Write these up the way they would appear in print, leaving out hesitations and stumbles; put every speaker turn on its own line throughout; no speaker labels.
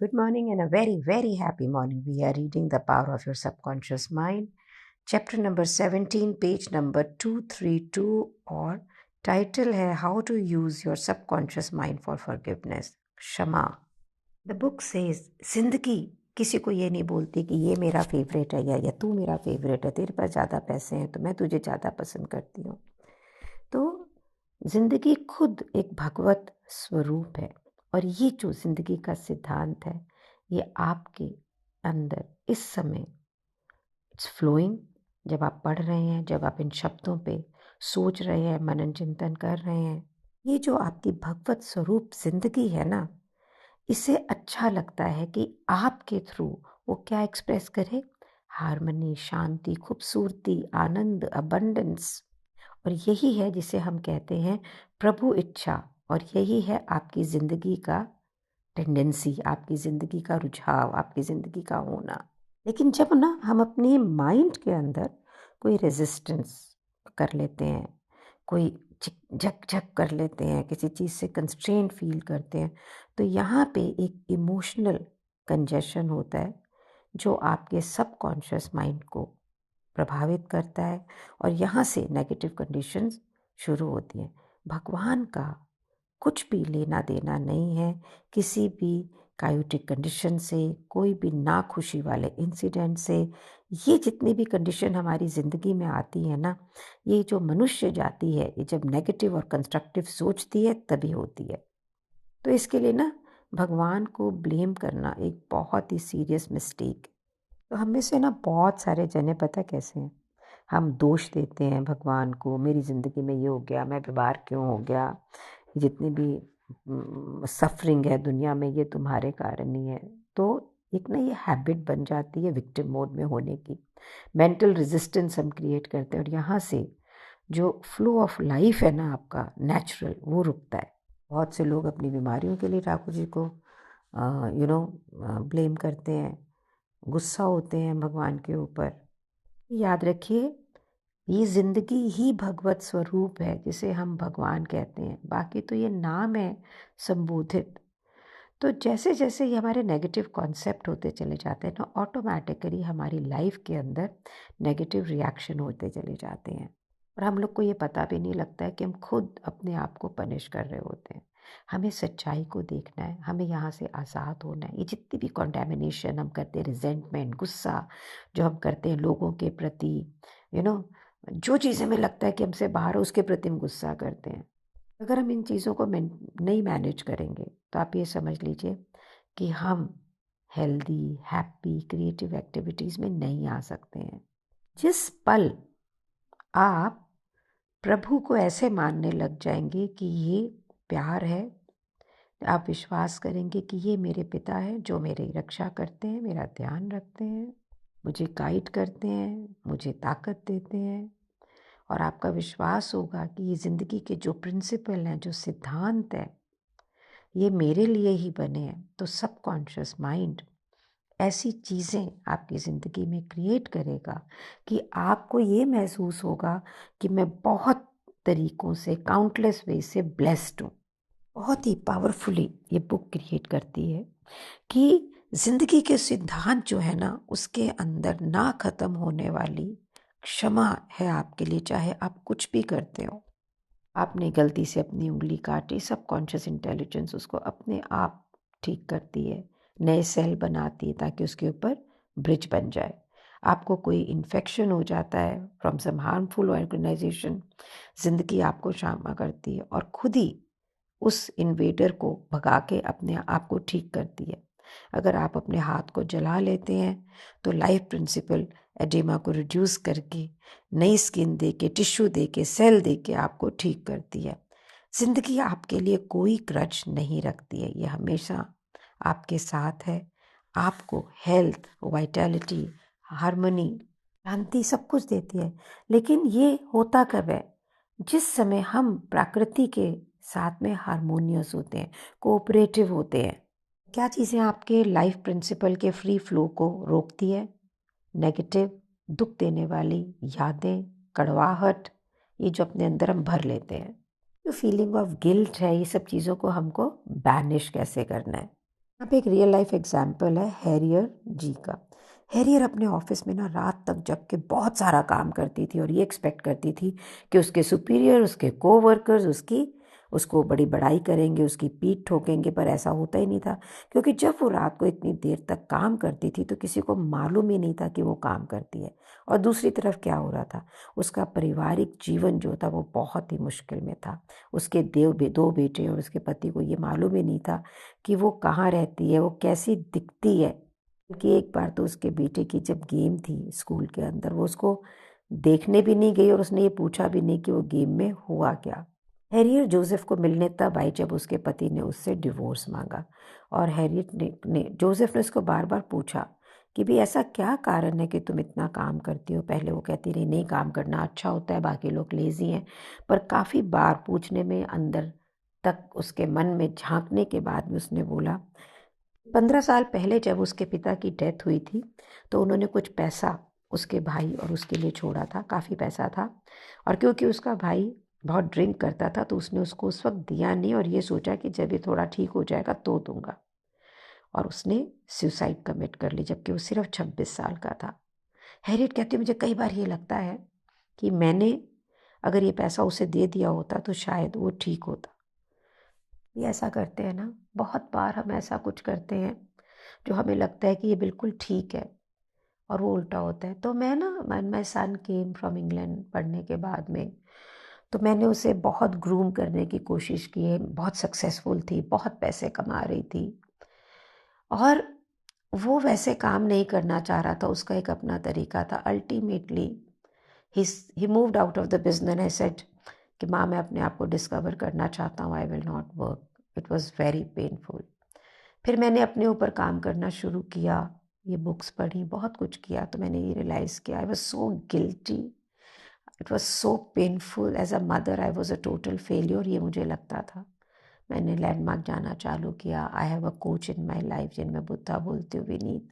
Good morning and a very, very happy morning. We are reading The Power of Your Subconscious Mind, chapter number 17, page number 232 और title है How to Use Your Subconscious Mind for Forgiveness. क्षमा. The book says, जिंदगी किसी को ये नहीं बोलती कि ये मेरा फेवरेट है या तू मेरा फेवरेट है, तेरे पास ज़्यादा पैसे हैं तो मैं तुझे ज़्यादा पसंद करती हूँ. तो जिंदगी खुद एक भगवत स्वरूप है और ये जो जिंदगी का सिद्धांत है ये आपके अंदर इस समय इट्स फ्लोइंग. जब आप पढ़ रहे हैं, जब आप इन शब्दों पे सोच रहे हैं, मनन चिंतन कर रहे हैं, ये जो आपकी भगवत स्वरूप जिंदगी है ना, इसे अच्छा लगता है कि आपके थ्रू वो क्या एक्सप्रेस करे. हार्मनी, शांति, खूबसूरती, आनंद, अबंडेंस. और यही है जिसे हम कहते हैं प्रभु इच्छा. और यही है आपकी ज़िंदगी का टेंडेंसी, आपकी ज़िंदगी का रुझाव, आपकी ज़िंदगी का होना. लेकिन जब ना हम अपने माइंड के अंदर कोई रेजिस्टेंस कर लेते हैं, कोई झक झक कर लेते हैं, किसी चीज़ से कंस्ट्रेंट फील करते हैं, तो यहाँ पे एक इमोशनल कंजेशन होता है जो आपके सबकॉन्शियस माइंड को प्रभावित करता है और यहाँ से नेगेटिव कंडीशंस शुरू होती हैं. भगवान का कुछ भी लेना देना नहीं है किसी भी कायोटिक कंडीशन से, कोई भी नाखुशी वाले इंसिडेंट से. ये जितनी भी कंडीशन हमारी ज़िंदगी में आती है ना, ये जो मनुष्य जाति है, ये जब नेगेटिव और कंस्ट्रक्टिव सोचती है तभी होती है. तो इसके लिए ना भगवान को ब्लेम करना एक बहुत ही सीरियस मिस्टेक. तो हम में से ना बहुत सारे जने पता कैसे हैं, हम दोष देते हैं भगवान को. मेरी ज़िंदगी में ये हो गया, मैं बीमार क्यों हो गया, जितनी भी सफरिंग है दुनिया में ये तुम्हारे कारण ही है. तो एक ना ये हैबिट बन जाती है विक्टिम मोड में होने की. मेंटल रेजिस्टेंस हम क्रिएट करते हैं और यहाँ से जो फ्लो ऑफ लाइफ है ना आपका नेचुरल, वो रुकता है. बहुत से लोग अपनी बीमारियों के लिए ठाकुर जी को ब्लेम करते हैं, गुस्सा होते हैं भगवान के ऊपर. याद रखिए, ये ज़िंदगी ही भगवत स्वरूप है जिसे हम भगवान कहते हैं. बाकी तो ये नाम है संबोधित. तो जैसे जैसे ये हमारे नेगेटिव कॉन्सेप्ट होते चले जाते हैं ना, ऑटोमेटिकली हमारी लाइफ के अंदर नेगेटिव रिएक्शन होते चले जाते हैं और हम लोग को ये पता भी नहीं लगता है कि हम खुद अपने आप को पनिश कर रहे होते हैं. हमें सच्चाई को देखना है, हमें यहाँ से आज़ाद होना है. ये जितनी भी कंटेमिनेशन हम करते हैं, रिजेंटमेंट, गुस्सा जो हम करते हैं लोगों के प्रति, जो चीज़ हमें लगता है कि हमसे बाहर है उसके प्रति हम गुस्सा करते हैं. अगर हम इन चीज़ों को नहीं मैनेज करेंगे तो आप ये समझ लीजिए कि हम हेल्दी, हैप्पी, क्रिएटिव एक्टिविटीज़ में नहीं आ सकते हैं. जिस पल आप प्रभु को ऐसे मानने लग जाएंगे कि ये प्यार है, आप विश्वास करेंगे कि ये मेरे पिता हैं जो मेरी रक्षा करते हैं, मेरा ध्यान रखते हैं, मुझे गाइड करते हैं, मुझे ताकत देते हैं. और आपका विश्वास होगा कि ये ज़िंदगी के जो प्रिंसिपल हैं, जो सिद्धांत हैं, ये मेरे लिए ही बने हैं. तो सबकॉन्शियस माइंड ऐसी चीज़ें आपकी ज़िंदगी में क्रिएट करेगा कि आपको ये महसूस होगा कि मैं बहुत तरीक़ों से, काउंटलेस वे से ब्लेस्ड हूँ. बहुत ही पावरफुली ये बुक क्रिएट करती है कि ज़िंदगी के सिद्धांत जो है ना, उसके अंदर ना ख़त्म होने वाली क्षमा है आपके लिए. चाहे आप कुछ भी करते हो, आपने गलती से अपनी उंगली काटी, सबकॉन्शियस इंटेलिजेंस उसको अपने आप ठीक करती है, नए सेल बनाती है ताकि उसके ऊपर ब्रिज बन जाए. आपको कोई इन्फेक्शन हो जाता है फ्रॉम सम हार्मफुल ऑर्गेनाइजेशन, ज़िंदगी आपको क्षमा करती है और खुद ही उस इन्वेडर को भगा के अपने आप को ठीक करती है. अगर आप अपने हाथ को जला लेते हैं तो लाइफ प्रिंसिपल एडिमा को रिड्यूस करके नई स्किन दे के, टिश्यू दे के, सेल दे के आपको ठीक करती है. ज़िंदगी आपके लिए कोई ग्रज नहीं रखती है, ये हमेशा आपके साथ है. आपको हेल्थ, वाइटैलिटी, हार्मनी, शांति सब कुछ देती है. लेकिन ये होता कब है? जिस समय हम प्रकृति के साथ में हारमोनियस होते हैं, कोऑपरेटिव होते हैं. क्या चीज़ें आपके लाइफ प्रिंसिपल के फ्री फ्लो को रोकती है? नेगेटिव, दुख देने वाली यादें, कड़वाहट, ये जो अपने अंदर हम भर लेते हैं. जो फीलिंग ऑफ गिल्ट है, ये सब चीज़ों को हमको बैनिश कैसे करना है. यहाँ पे एक रियल लाइफ एग्जाम्पल है हैरियर जी का। हैरियर अपने ऑफिस में ना रात तक जग के बहुत सारा काम करती थी और ये एक्सपेक्ट करती थी कि उसके सुपीरियर, उसके कोवर्कर्स उसको बड़ी बड़ाई करेंगे, उसकी पीठ ठोकेंगे, पर ऐसा होता ही नहीं था। क्योंकि जब वो रात को इतनी देर तक काम करती थी तो किसी को मालूम ही नहीं था कि वो काम करती है। और दूसरी तरफ क्या हो रहा था, उसका पारिवारिक जीवन जो था वो बहुत ही मुश्किल में था। उसके दो बेटे और उसके पति को ये मालूम ही नहीं था कि वो कहाँ रहती है, वो कैसी दिखती है। कि एक बार तो उसके बेटे की जब गेम थी स्कूल के अंदर, वो उसको देखने भी नहीं गई और उसने ये पूछा भी नहीं कि वो गेम में हुआ क्या। हैरियट जोसेफ को मिलने तब आई जब उसके पति ने उससे डिवोर्स मांगा। और हैरियट ने जोसेफ ने उसको बार बार पूछा कि भी ऐसा क्या कारण है कि तुम इतना काम करती हो। पहले वो कहती रही नहीं, काम करना अच्छा होता है, बाकी लोग लेजी हैं। पर काफ़ी बार पूछने में, अंदर तक उसके मन में झांकने के बाद में उसने बोला, 15 साल पहले जब उसके पिता की डेथ हुई थी तो उन्होंने कुछ पैसा उसके भाई और उसके लिए छोड़ा था, काफ़ी पैसा था। और क्योंकि उसका भाई बहुत ड्रिंक करता था तो उसने उसको उस वक्त दिया नहीं और ये सोचा कि जब ये थोड़ा ठीक हो जाएगा तो दूंगा। और उसने सुसाइड कमिट कर ली जबकि वो सिर्फ 26 साल का था। हैरियट कहती है मुझे कई बार ये लगता है कि मैंने अगर ये पैसा उसे दे दिया होता तो शायद वो ठीक होता। ये ऐसा करते हैं ना, बहुत बार हम ऐसा कुछ करते हैं जो हमें लगता है कि ये बिल्कुल ठीक है और वो उल्टा होता है। तो मैं ना, my son came from England पढ़ने के बाद में, तो मैंने उसे बहुत ग्रूम करने की कोशिश की है। बहुत सक्सेसफुल थी, बहुत पैसे कमा रही थी और वो वैसे काम नहीं करना चाह रहा था, उसका एक अपना तरीका था। Ultimately he moved out of the business. I said कि माँ मैं अपने आप को डिस्कवर करना चाहता हूँ, I will not work. It was very painful. फिर मैंने अपने ऊपर काम करना शुरू किया, ये बुक्स पढ़ी, बहुत कुछ किया, तो मैंने ये रियलाइज़ किया I was so guilty, it was so painful. As a mother I was a total failure, ये मुझे लगता था। मैंने लैंडमार्क जाना चालू किया। I have a coach in my life जिनमें बुद्धा बोलती हूँ विनीत।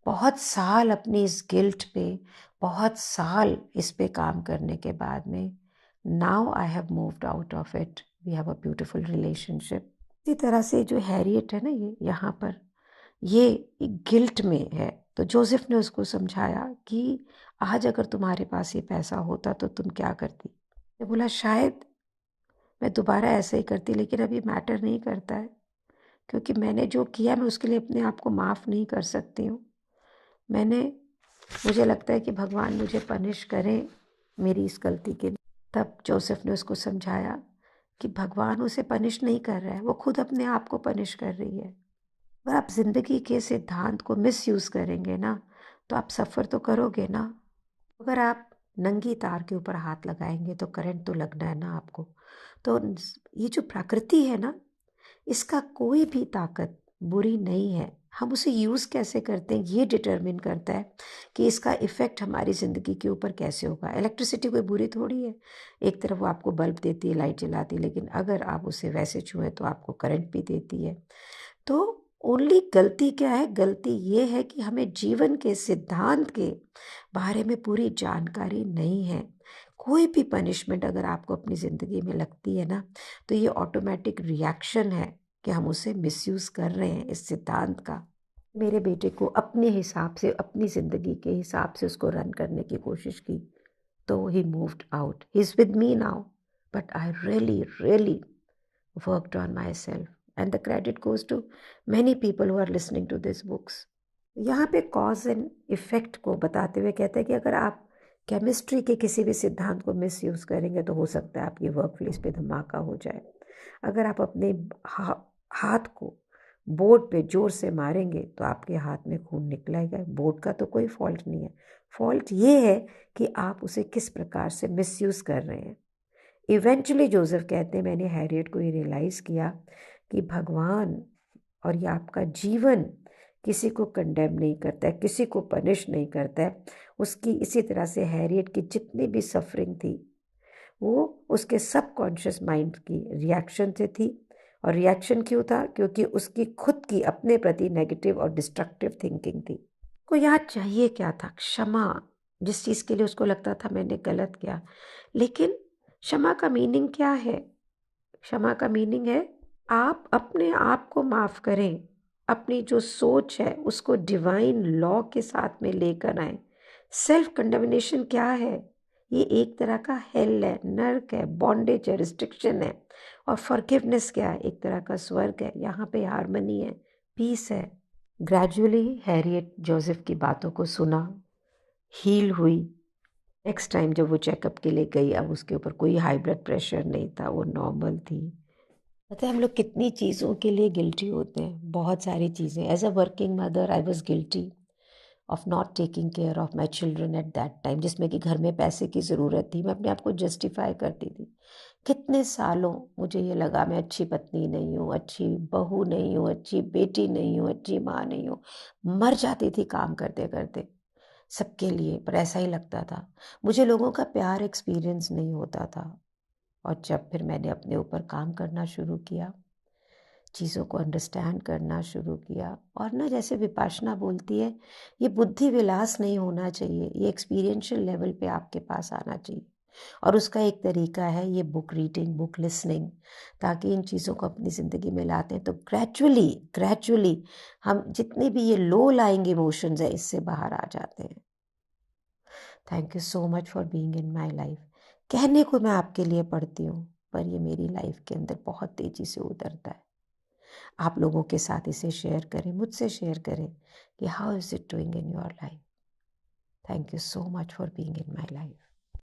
बहुत साल अपनी इस गिल्ट पे, बहुत साल इस पे काम करने के बाद में now I have moved out of it. We have a beautiful relationship. इसी तरह से जो हैरियट है ना, ये यहाँ पर ये गिल्ट में है। तो जोसेफ ने उसको समझाया कि आज अगर तुम्हारे पास ये पैसा होता तो तुम क्या करती। मैं बोला शायद मैं दोबारा ऐसे ही करती, लेकिन अभी मैटर नहीं करता है क्योंकि मैंने जो किया मैं उसके लिए अपने आप को माफ़ नहीं कर सकती हूँ। मैंने मुझे लगता है कि भगवान मुझे पनिश करें मेरी इस गलती के लिए। तब जोसेफ ने उसको समझाया कि भगवान उसे पनिश नहीं कर रहा है, वो खुद अपने आप को पनिश कर रही है। अगर आप ज़िंदगी के सिद्धांत को मिसयूज़ करेंगे ना तो आप सफ़र तो करोगे ना। अगर आप नंगी तार के ऊपर हाथ लगाएंगे तो करंट तो लगना है ना आपको। तो ये जो प्रकृति है ना, इसका कोई भी ताकत बुरी नहीं है। हम उसे यूज़ कैसे करते हैं ये डिटरमिन करता है कि इसका इफ़ेक्ट हमारी ज़िंदगी के ऊपर कैसे होगा। इलेक्ट्रिसिटी कोई बुरी थोड़ी है, एक तरफ वो आपको बल्ब देती है, लाइट जलाती है, लेकिन अगर आप उसे वैसे छुएं तो आपको करंट भी देती है। तो ओनली गलती क्या है, गलती ये है कि हमें जीवन के सिद्धांत के बारे में पूरी जानकारी नहीं है। कोई भी पनिशमेंट अगर आपको अपनी ज़िंदगी में लगती है ना तो ये ऑटोमेटिक रिएक्शन है कि हम उसे मिसयूज़ कर रहे हैं इस सिद्धांत का। मेरे बेटे को अपने हिसाब से, अपनी ज़िंदगी के हिसाब से उसको रन करने की कोशिश की तो he moved out, he is with me now. But I really really worked on myself, and the credit goes to many people who are listening to these books. यहाँ पे कॉज एंड इफेक्ट को बताते हुए कहते हैं कि अगर आप केमिस्ट्री के किसी भी सिद्धांत को मिस यूज़ करेंगे तो हो सकता है आपकी वर्क प्लेस पे धमाका हो जाए। अगर आप अपने हाथ को बोर्ड पे जोर से मारेंगे तो आपके हाथ में खून निकलेगा। बोर्ड का तो कोई फॉल्ट नहीं है, फॉल्ट ये है कि आप उसे किस प्रकार से मिसयूज़ कर रहे हैं। इवेंचुअली जोसेफ कहते हैं मैंने हैरियट को ये रियलाइज़ किया कि भगवान और ये आपका जीवन किसी को कंडेम नहीं करता है, किसी को पनिश नहीं करता है। उसकी इसी तरह से हैरियट की जितनी भी सफरिंग थी वो उसके सबकॉन्शियस माइंड की रिएक्शन से थी। और रिएक्शन क्यों था, क्योंकि उसकी खुद की अपने प्रति नेगेटिव और डिस्ट्रक्टिव थिंकिंग थी। को यहाँ चाहिए क्या था, क्षमा। जिस चीज़ के लिए उसको लगता था मैंने गलत किया, लेकिन क्षमा का मीनिंग क्या है? क्षमा का मीनिंग है आप अपने आप को माफ़ करें, अपनी जो सोच है उसको डिवाइन लॉ के साथ में लेकर आए। सेल्फ कंडेमनेशन क्या है? ये एक तरह का हेल है, नर्क है, बॉन्डेज है, रिस्ट्रिक्शन है। और फॉरगिवनेस क्या है? एक तरह का स्वर्ग है। यहाँ पे हार्मनी है, पीस है। ग्रेजुअली हैरियट जोसेफ की बातों को सुना, हील हुई। नेक्स्ट टाइम जब वो चेकअप के लिए गई, अब उसके ऊपर कोई हाई ब्लड प्रेशर नहीं था, वो नॉर्मल थी। पता है हम लोग कितनी चीज़ों के लिए गिल्टी होते हैं, बहुत सारी चीज़ें। As a working mother I was guilty of not taking care of my children at that time, जिसमें कि घर में पैसे की ज़रूरत थी। मैं अपने आप को जस्टिफाई करती थी। कितने सालों मुझे ये लगा मैं अच्छी पत्नी नहीं हूँ, अच्छी बहू नहीं हूँ, अच्छी बेटी नहीं हूँ, अच्छी माँ नहीं हूँ। मर जाती थी काम करते करते सबके लिए, पर ऐसा ही लगता था। मुझे लोगों का प्यार एक्सपीरियंस नहीं होता था। और जब फिर मैंने अपने ऊपर काम करना शुरू किया, चीज़ों को अंडरस्टैंड करना शुरू किया, और ना जैसे विपाशना बोलती है, ये बुद्धि विलास नहीं होना चाहिए, ये एक्सपीरियंशियल लेवल पे आपके पास आना चाहिए। और उसका एक तरीका है ये बुक रीडिंग, बुक लिसनिंग, ताकि इन चीज़ों को अपनी ज़िंदगी में लाते हैं तो ग्रेजुअली ग्रेजुअली हम जितने भी ये लो लाइंग इमोशंस है इससे बाहर आ जाते हैं। Thank you so much for being in my life. कहने को मैं आपके लिए पढ़ती हूँ, पर ये मेरी लाइफ के अंदर बहुत तेज़ी से उतरता है। आप लोगों के साथ इसे शेयर करें, मुझसे शेयर करें कि how is it doing in your life. Thank you so much for being in my life.